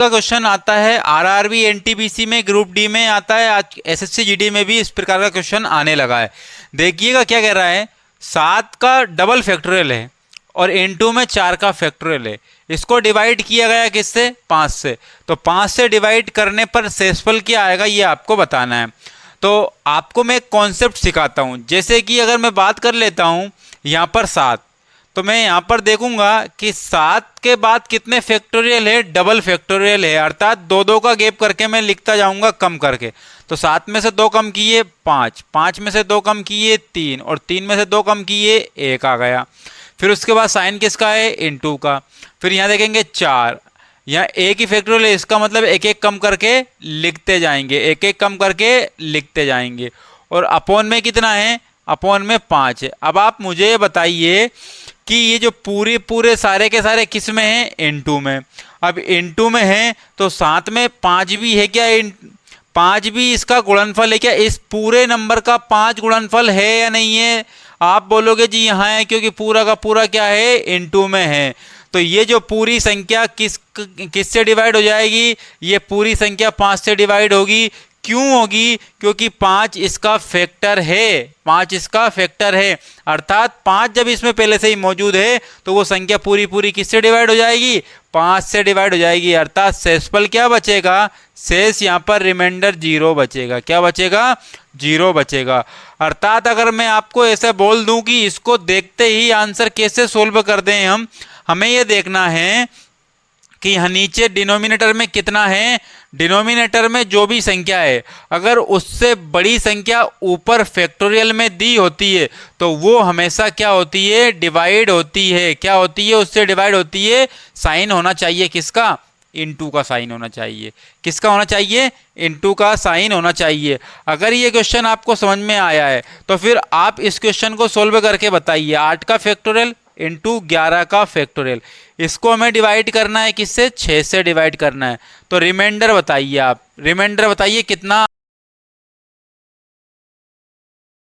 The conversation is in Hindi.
का क्वेश्चन आता है आरआरबी एनटीपीसी में, ग्रुप डी में आता है, आज एसएससी जीडी में भी इस प्रकार का क्वेश्चन आने लगा है। देखिएगा क्या कह रहा है, 7 का डबल फैक्टोरियल है और n2 में 4 का फैक्टोरियल है। इसको डिवाइड किया गया किससे, 5 से। तो 5 से डिवाइड करने पर शेषफल क्या आएगा ये आपको बताना है। तो आपको मैं एक कॉन्सेप्ट सिखाता हूँ। जैसे कि अगर मैं बात कर लेता हूँ यहाँ पर 7, तो मैं यहाँ पर देखूंगा कि 7 के बाद कितने फैक्टोरियल है, डबल फैक्टोरियल है, अर्थात 2 का गैप करके मैं लिखता जाऊंगा कम करके। तो 7 में से 2 कम किए 5, 5 में से 2 कम किए 3 और 3 में से 2 कम किए 1 आ गया। फिर उसके बाद साइन किसका है, इनटू का। फिर यहाँ देखेंगे 4, यहाँ एक ही फैक्टोरियल है, इसका मतलब एक एक कम करके लिखते जाएंगे, एक एक कम करके लिखते जाएंगे। और अपॉन में कितना है, अपॉन में 5 है। अब आप मुझे बताइए कि ये जो पूरे सारे के सारे किस में हैं, n2 में। अब n2 में है तो साथ में 5 भी है क्या, 5 भी इसका गुणनफल है क्या, इस पूरे नंबर का 5 गुणनफल है या नहीं है। आप बोलोगे जी यहाँ है, क्योंकि पूरा का पूरा क्या है, n2 में है। तो ये जो पूरी संख्या किससे डिवाइड हो जाएगी, ये पूरी संख्या 5 से डिवाइड होगी। क्यों होगी, क्योंकि 5 इसका फैक्टर है, 5 इसका फैक्टर है, अर्थात 5 जब इसमें पहले से ही मौजूद है तो वो संख्या पूरी किससे डिवाइड हो जाएगी, 5 से डिवाइड हो जाएगी। अर्थात शेषफल क्या बचेगा, शेष यहाँ पर रिमाइंडर 0 बचेगा। क्या बचेगा, 0 बचेगा। अर्थात अगर मैं आपको ऐसे बोल दूं कि इसको देखते ही आंसर कैसे सोल्व कर दें, हमें ये देखना है कि यहाँ नीचे डिनोमिनेटर में कितना है, डिनोमिनेटर में जो भी संख्या है अगर उससे बड़ी संख्या ऊपर फैक्टोरियल में दी होती है तो वो हमेशा क्या होती है, डिवाइड होती है। क्या होती है, उससे डिवाइड होती है। साइन होना चाहिए किसका, इनटू का साइन होना चाहिए। किसका होना चाहिए, इनटू का साइन होना चाहिए। अगर ये क्वेश्चन आपको समझ में आया है तो फिर आप इस क्वेश्चन को सोल्व करके बताइए। 8 का फैक्टोरियल इंटू 11 का फैक्टोरियल, इसको हमें डिवाइड करना है किससे, 6 से डिवाइड करना है। तो रिमाइंडर बताइए, आप रिमाइंडर बताइए कितना